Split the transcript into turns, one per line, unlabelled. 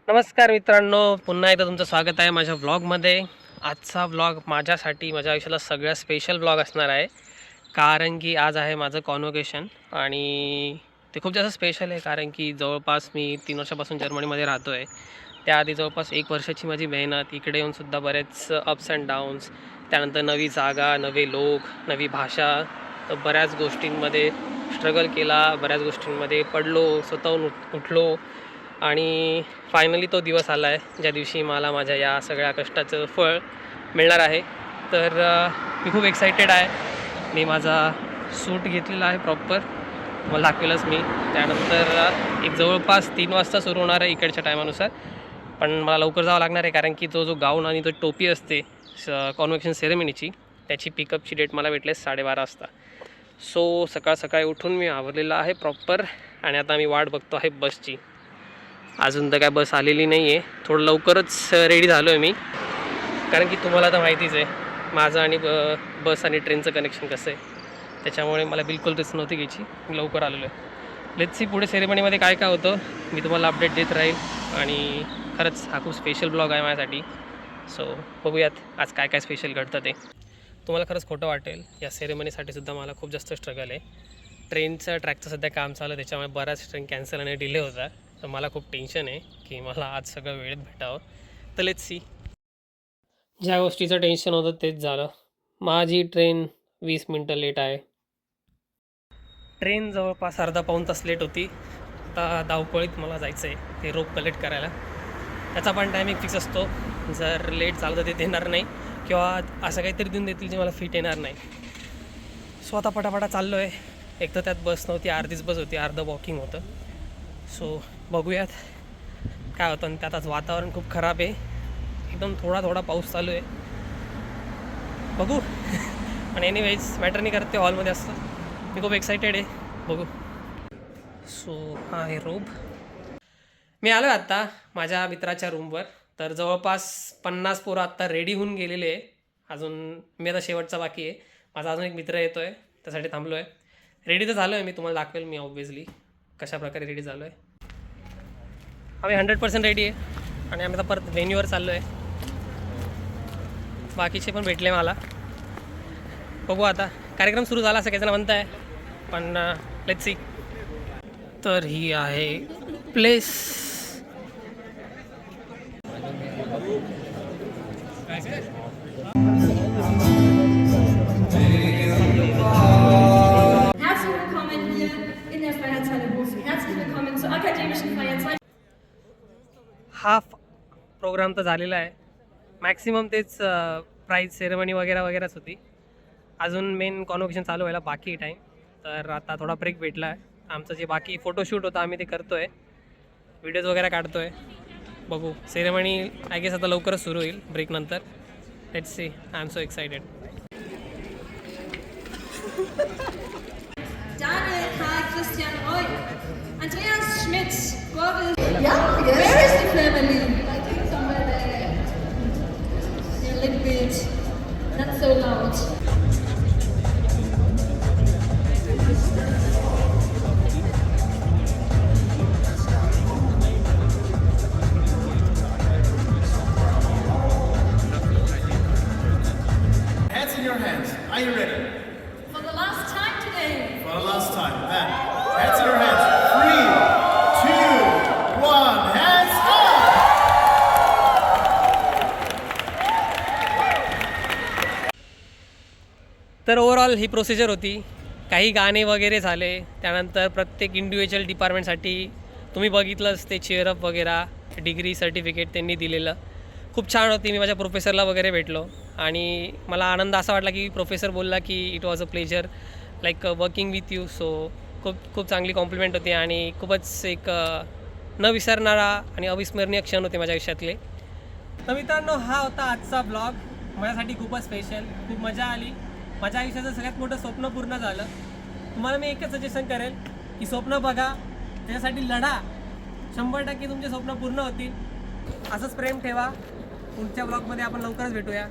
नमस्कार मित्रांनो, पुन्हा एकदा तुमचं स्वागत आहे माझ्या व्लॉगमध्ये. आजचा व्लॉग माझ्यासाठी माझ्या आयुष्याला सगळ्यात स्पेशल व्लॉग असणार आहे, कारण की आज आहे माझं कॉन्व्होकेशन. आणि ते खूप जास्त स्पेशल आहे कारण की जवळपास मी 3 वर्षापासून जर्मनीमध्ये राहतो आहे. त्याआधी जवळपास 1 वर्षाची माझी मेहनत, इकडे येऊनसुद्धा बरेच अप्स अँड डाऊन्स, त्यानंतर नवी जागा, नवे लोक, नवी भाषा, तर बऱ्याच गोष्टींमध्ये स्ट्रगल केला, बऱ्याच गोष्टींमध्ये पडलो, स्वतःहून उठलो आणि फायनली तो दिवस आला आहे ज्या दिवशी मला माझ्या या सगळ्या कष्टाचं फळ मिळणार आहे. तर मी खूप एक्सायटेड आहे. मी माझा सूट घेतलेला आहे प्रॉपर, मला दाखवेलच मी. त्यानंतर एक जवळपास 3 वाजता सुरू होणार आहे इकडच्या टायमानुसार, पण मला लवकर जावं लागणार आहे कारण की जो गाऊन आणि तो टोपी असते कॉन्व्होकेशन सेरेमनीची, त्याची पिकअपची डेट मला भेटले 12:30 वाजता. सो सकाळ सकाळी उठून मी आवरलेला आहे प्रॉपर आणि आता मी वाट बघतो आहे बसची. अजून तर काय बस आलेली नाही आहे. थोडं लवकरच रेडी झालो आहे मी, कारण की तुम्हाला तर माहितीच आहे माझं आणि बस आणि ट्रेनचं कनेक्शन कसं आहे, त्याच्यामुळे मला बिलकुल रिस्क नव्हती घ्यायची. मी लवकर आलेलो आहे. लेट्स सी पुढे सेरेमनीमध्ये काय काय होतं, मी तुम्हाला अपडेट देत राहील. आणि खरंच हा खूप स्पेशल ब्लॉग आहे माझ्यासाठी. सो बघूयात आज काय काय स्पेशल घडतं ते. तुम्हाला खरंच खोटं वाटेल, या सेरेमनीसाठी सुद्धा मला खूप जास्त स्ट्रगल आहे. ट्रेनचं ट्रॅकचं सध्या काम चालू, त्याच्यामुळे बऱ्याच ट्रेन कॅन्सल आणि डिले होता. तर मला खूप टेन्शन आहे की मला आज सगळं वेळेत भेटावं. तर लेट्स सी. ज्या गोष्टीचं टेन्शन होतं तेच झालं. माझी ट्रेन 20 मिनटं लेट आहे. ट्रेन जवळपास अर्धा पाऊण तास लेट होती. आता धावपळीत मला जायचं आहे ते रोप कलेक्ट करायला. त्याचा पण टायमिंग फिक्स असतो. जर लेट झालं तर ते देणार नाही, किंवा असं काहीतरी देऊन देतील जे मला फिट येणार नाही. सो आता पटापटा चाललो आहे. एक तर त्यात बस नव्हती, अर्धीच बस होती, अर्धं वॉकिंग होतं. सो बघूयात काय होतं. आणि त्यात आज वातावरण खूप खराब आहे, एकदम थोडा थोडा पाऊस चालू आहे. बघू. पण एनिवेज मॅटर नाही करत, ते हॉलमध्ये असतं. मी खूप एक्सायटेड आहे, बघू. सो हा आहे रोब. मी आलो आहे आत्ता माझ्या मित्राच्या रूमवर. तर जवळपास 50 पोरं आत्ता रेडी होऊन गेलेले आहे. अजून मी आता शेवटचा बाकी आहे. माझा अजून एक मित्र येतो आहे, त्यासाठी थांबलो आहे. रेडी तर झालो आहे मी, तुम्हाला दाखवेल मी ऑब्व्हियसली कशाप्रकारे रेडी झालो आहे. आम्ही 100% रेडी आहे आणि आम्ही आता परत व्हेन्यूवर चाललो आहे. बाकीचे पण भेटले मला. बघू आता, कार्यक्रम सुरू झाला असं काही जण म्हणत आहे, पण लेट्स सी. तर ही आहे place.
Herzlich willkommen hier in der Freiheitshalle Hof. Herzlich willkommen zur akademischen Feier 2.
हा प्रोग्राम तर झालेला आहे. मॅक्सिमम तेच प्राईज सेरेमनी वगैरे वगैरेच होती. अजून मेन कॉन्व्होकेशन चालू व्हायला बाकी टाईम. तर आता थोडा ब्रेक भेटला आहे. आमचं जे बाकी फोटोशूट होतं आम्ही ते करतो आहे, व्हिडिओज वगैरे काढतो आहे. बघू, सेरेमनी आय गेस आता लवकरच सुरू होईल ब्रेकनंतर. Let's see. I am so excited.
Daniel Karl Christian Roy, Andreas Schmidt, Boris. Yeah, yes. Where is the family? I think somewhere there. Yeah, a little bit. Not so loud.
Hands in your hands. Are you ready?
For the last time today.
For the last time. Then, hands in your hands. 3, 2, 1. Hands up!
तर overall ही procedure होती. काही गाणे वगैरे झाले, त्यानंतर प्रत्येक individual डिपार्टमेंटसाठी तुम्ही बघितलंच ते चेअरअप वगैरे, डिग्री सर्टिफिकेट त्यांनी दिलेलं खूप छान होती. मी माझ्या प्रोफेसरला वगैरे भेटलो आणि मला आनंद असा वाटला की प्रोफेसर बोलला की it was a pleasure like working with you. So खूप चांगली कॉम्प्लिमेंट होती आणि खूपच एक न विसरणारा आणि अविस्मरणीय क्षण होते माझ्या आयुष्यातले. तर मित्रांनो, हा होता आजचा ब्लॉग. माझ्यासाठी खूपच स्पेशल, खूप मजा आली. माझ्या आयुष्याचं सगळ्यात मोठं स्वप्न पूर्ण झालं. तुम्हाला मी एकच सजेशन करेल की स्वप्न बघा, त्याच्यासाठी लढा. 100% तुमचे स्वप्न पूर्ण होतील. असंच प्रेम ठेवा. पुढच्या ब्लॉगमध्ये आपण लवकरच भेटूया.